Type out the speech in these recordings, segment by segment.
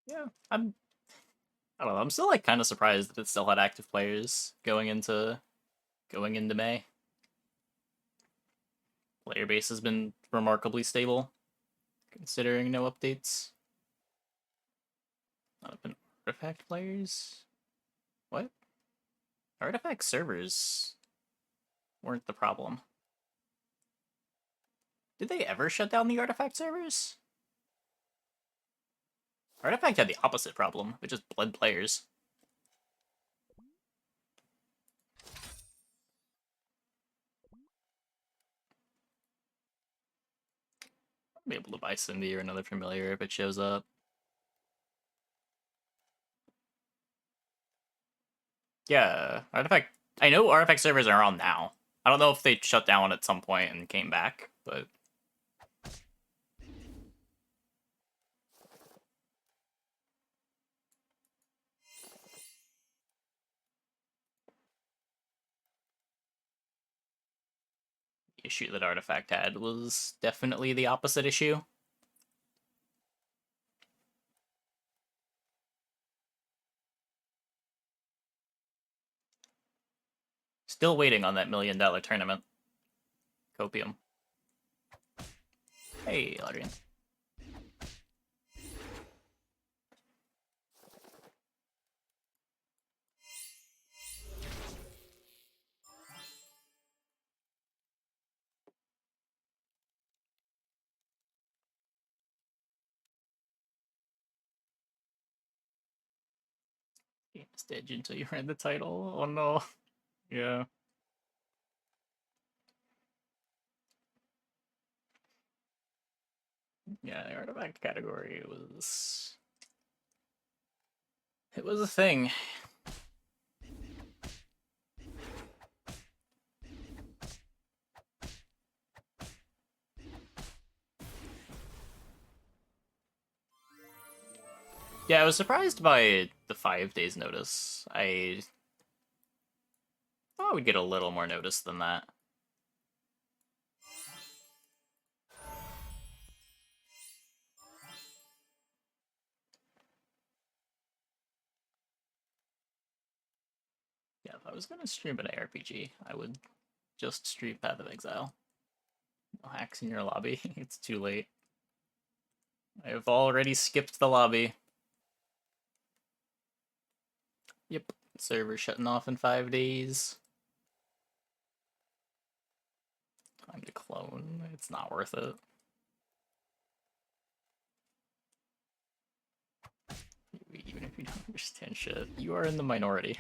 Yeah, I don't know. I'm still like kind of surprised that it still had active players going into May. Player base has been remarkably stable considering no updates. Not been artifact players. What? Artifact servers weren't the problem. Did they ever shut down the artifact servers? Artifact had the opposite problem. It just bled players. I'll be able to buy Cindy or another familiar if it shows up. Yeah, artifact. I know artifact servers are on now. I don't know if they shut down at some point and came back, but the issue that artifact had was definitely the opposite issue. Still waiting on that $1 million tournament. Copium. Hey, Adrian. Game stage until you read the title. Oh no. Yeah. Yeah, the artifact category was. It was a thing. Yeah, I was surprised by the 5 days notice. I thought we'd get a little more notice than that. Yeah, if I was gonna stream an ARPG, I would just stream Path of Exile. No hacks in your lobby. It's too late. I have already skipped the lobby. Yep. Server shutting off in 5 days. Time to clone. It's not worth it. Even if you don't understand shit, you are in the minority.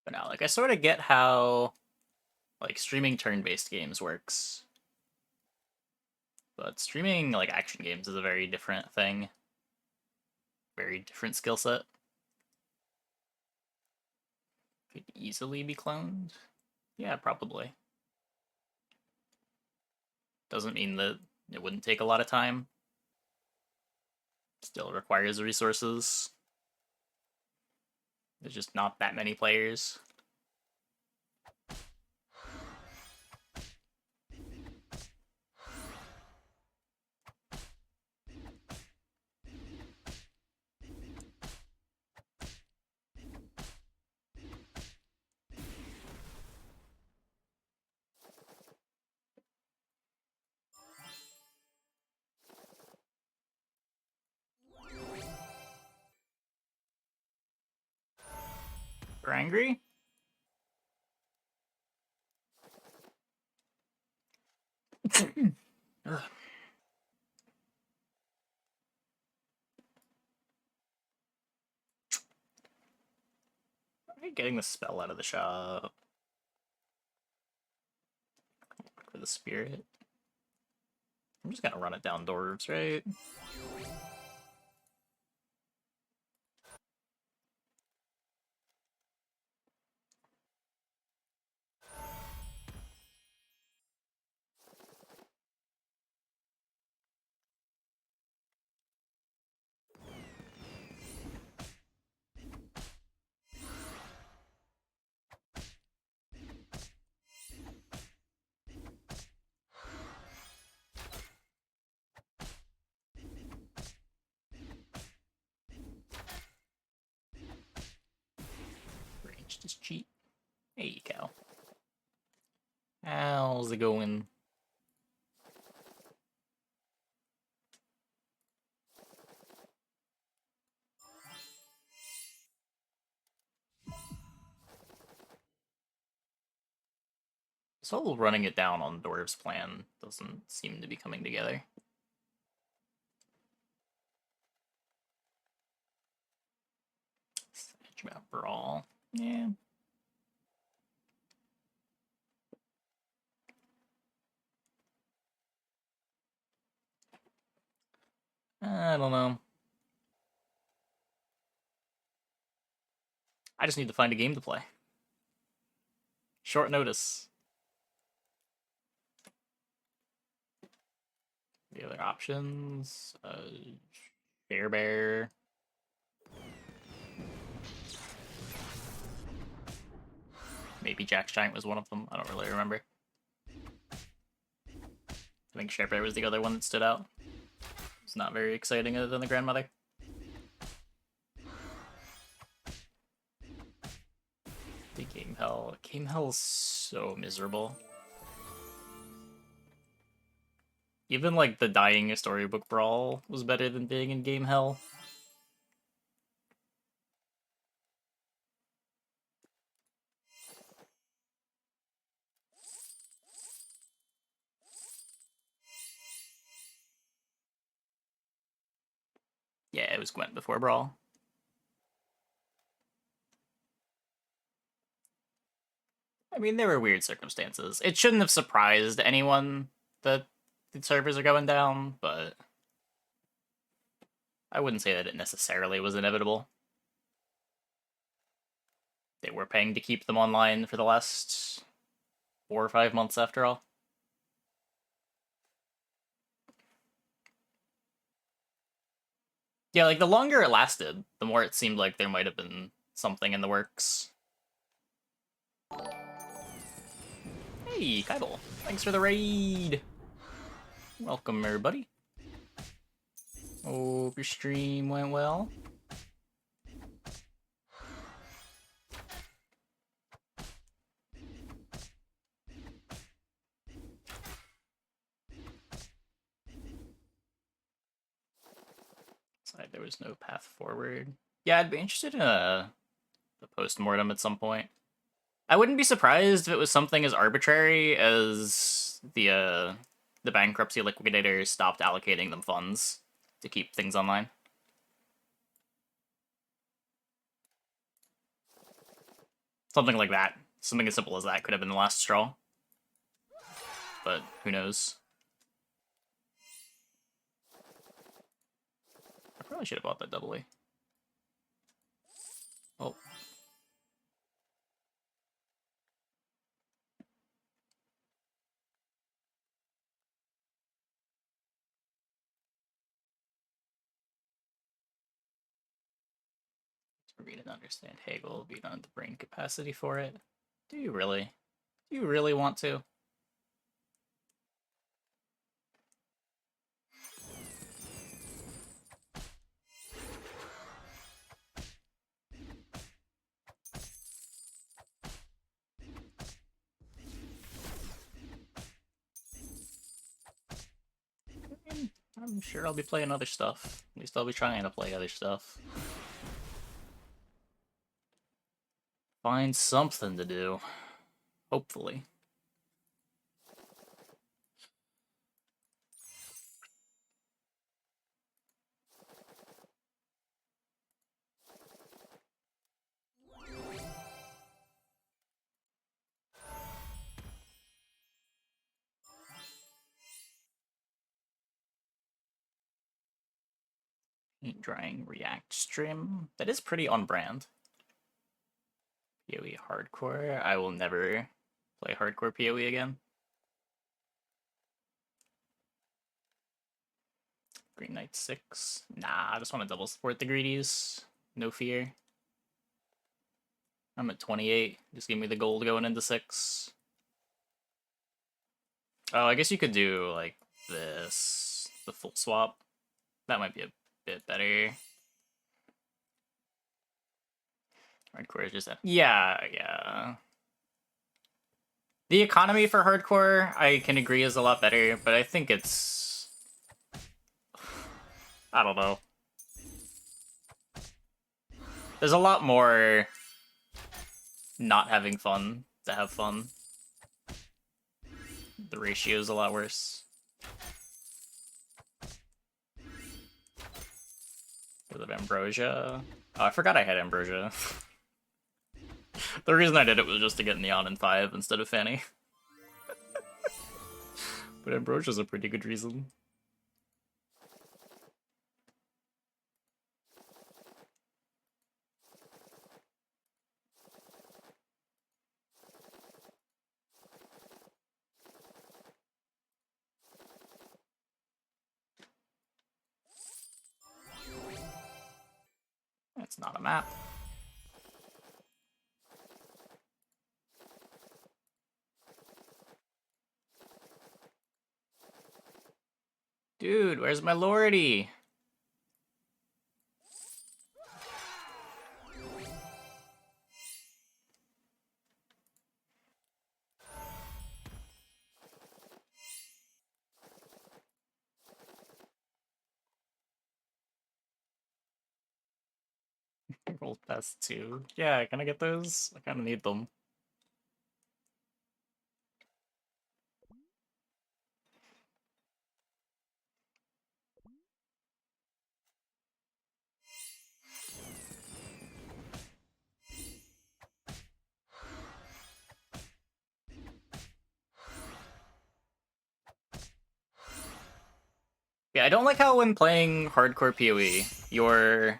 But now, like, I sort of get how, like, streaming turn-based games works. But streaming, like, action games is a very different thing. Very different skill set. Could easily be cloned. Yeah, probably. Doesn't mean that it wouldn't take a lot of time. Still requires resources. There's just not that many players. You're angry? Ugh. Getting the spell out of the shop for the spirit. I'm just gonna run it down dwarves, right? Just cheat. Hey, cow. How's it going? This whole running it down on Dwarves plan doesn't seem to be coming together. Such about Brawl. Yeah. I don't know. I just need to find a game to play. Short notice. The other options, Bear. Maybe Jack's Giant was one of them. I don't really remember. I think Bear was the other one that stood out. It's not very exciting other than the grandmother. The Game Hell. Game Hell's so miserable. Even like the dying Storybook Brawl was better than being in Game Hell. Yeah, it was Gwent before Brawl. I mean, there were weird circumstances. It shouldn't have surprised anyone that the servers are going down, but I wouldn't say that it necessarily was inevitable. They were paying to keep them online for the last 4 or 5 months after all. Yeah, like the longer it lasted, the more it seemed like there might have been something in the works. Hey, Kybal. Thanks for the raid. Welcome, everybody. Hope your stream went well. Side, there was no path forward. Yeah, I'd be interested in the post-mortem at some point. I wouldn't be surprised if it was something as arbitrary as the bankruptcy liquidators stopped allocating them funds to keep things online. Something like that. Something as simple as that could have been the last straw. But who knows? I probably should have bought that doubly. Oh. To read and understand Hegel, but you don't have the brain capacity for it. Do you really? Do you really want to? I'm sure I'll be playing other stuff. At least I'll be trying to play other stuff. Find something to do. Hopefully. Paint drying React stream. That is pretty on brand. PoE hardcore. I will never play hardcore PoE again. Green Knight 6. Nah, I just want to double support the greedies. No fear. I'm at 28. Just give me the gold going into 6. Oh, I guess you could do, like, this. The full swap. That might be a bit better. Hardcore is just yeah. The economy for hardcore, I can agree, is a lot better, but I think it's... I don't know. There's a lot more not having fun to have fun. The ratio is a lot worse. Because of Ambrosia. Oh, I forgot I had Ambrosia. The reason I did it was just to get Neon in 5 instead of Fanny. But Ambrosia's a pretty good reason. It's not a map. Dude, where's my Lordy? Roll past 2. Yeah, can I get those? I kind of need them. Yeah, I don't like how when playing hardcore PoE, you're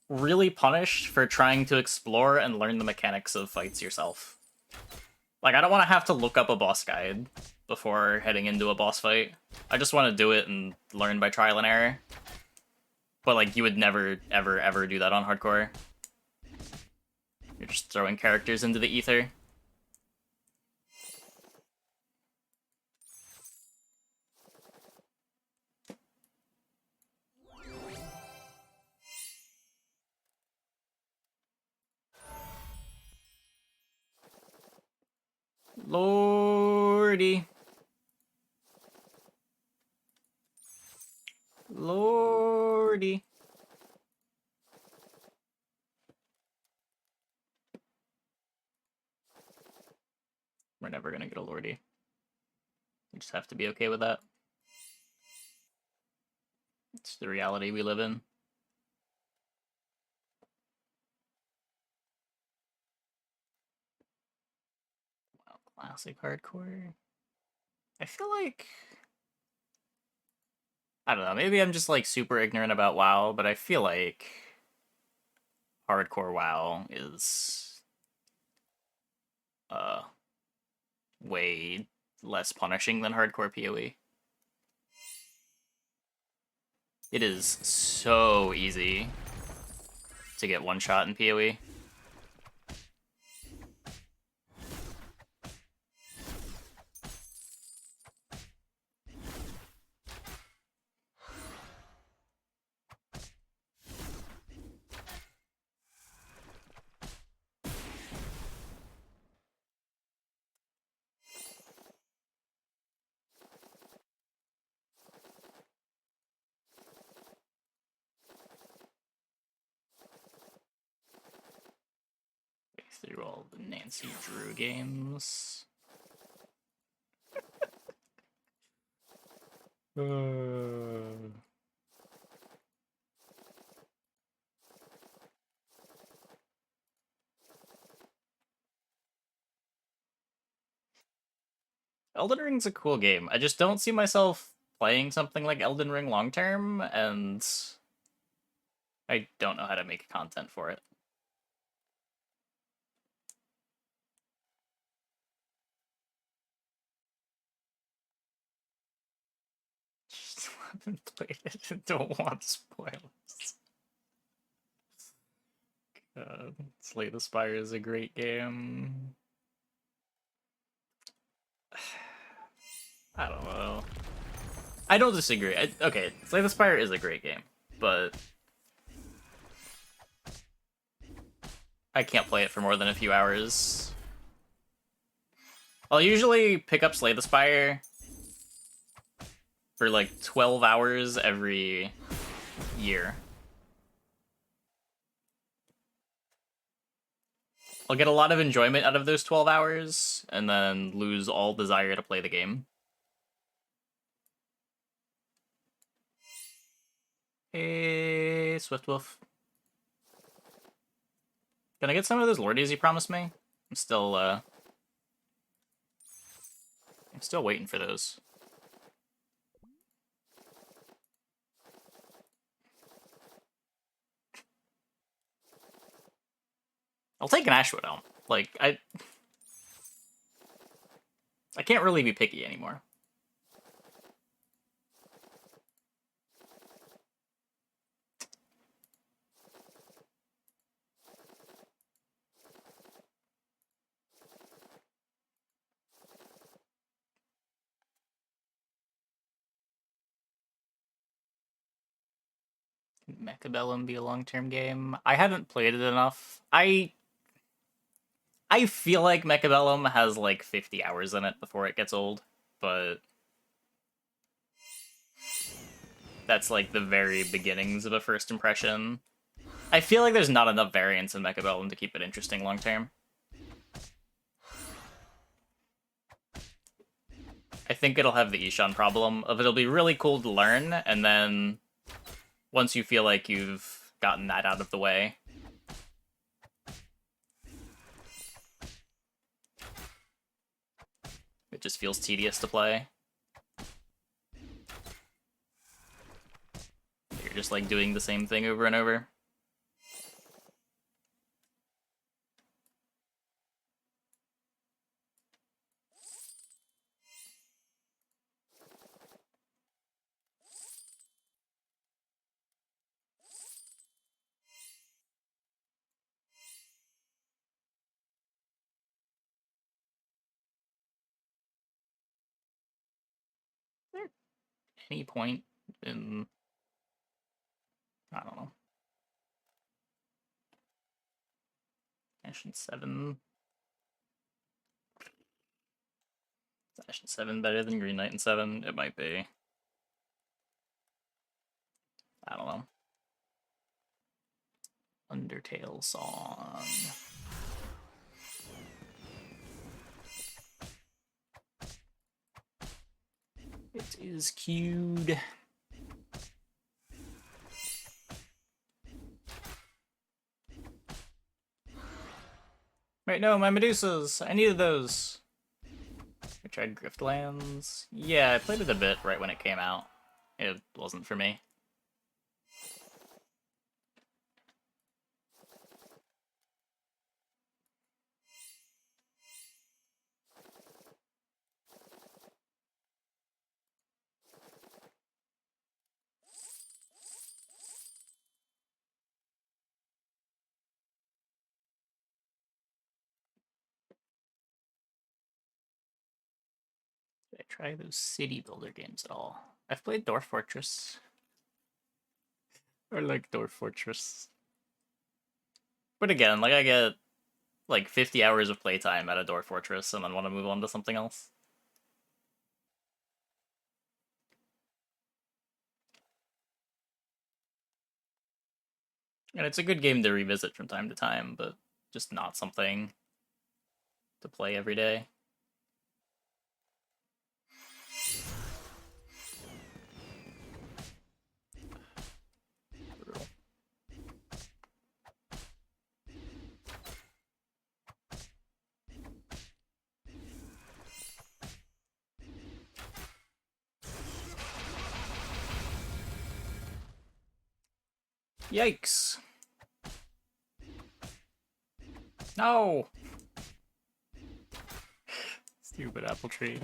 really punished for trying to explore and learn the mechanics of fights yourself. Like, I don't want to have to look up a boss guide before heading into a boss fight. I just want to do it and learn by trial and error. But, like, you would never, ever, ever do that on hardcore. You're just throwing characters into the ether. Lordy. Lordy. We're never gonna get a Lordy. We just have to be okay with that. It's the reality we live in. Wow, classic hardcore. I feel like... I don't know, maybe I'm just, like, super ignorant about WoW, but I feel like hardcore WoW is way less punishing than hardcore PoE. It is so easy to get one shot in PoE. Through all the Nancy Drew games. Elden Ring's a cool game. I just don't see myself playing something like Elden Ring long term, and I don't know how to make content for it. Just haven't played it and don't want spoilers. Slay the Spire is a great game. I don't know. I don't disagree. Okay, Slay the Spire is a great game, but I can't play it for more than a few hours. I'll usually pick up Slay the Spire for like 12 hours every year. I'll get a lot of enjoyment out of those 12 hours, and then lose all desire to play the game. Hey, Swift Wolf. Can I get some of those Lordies you promised me? I'm still waiting for those. I'll take an Ashwood Elm. Like, I can't really be picky anymore. Mechabellum be a long-term game? I haven't played it enough. I feel like Mechabellum has like 50 hours in it before it gets old, but that's like the very beginnings of a first impression. I feel like there's not enough variance in Mechabellum to keep it interesting long-term. I think it'll have the Ishan problem of it'll be really cool to learn, and then once you feel like you've gotten that out of the way, it just feels tedious to play. You're just like doing the same thing over and over. Any point in, I don't know, Ashen 7? Is Ashen 7 better than Green Knight in 7? It might be. I don't know. Undertale song. It is queued. Wait, no, my Medusas! I needed those! I tried Griftlands. Yeah, I played it a bit right when it came out. It wasn't for me. Did I try those city builder games at all? I've played Dwarf Fortress. I like Dwarf Fortress. But again, like I get like 50 hours of playtime at a Dwarf Fortress and then want to move on to something else. And it's a good game to revisit from time to time, but just not something to play every day. Yikes. No! Stupid apple tree.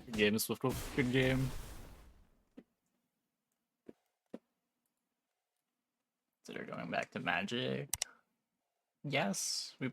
Good game, Swiftwolf. Good game. Consider going back to Magic. Yes, we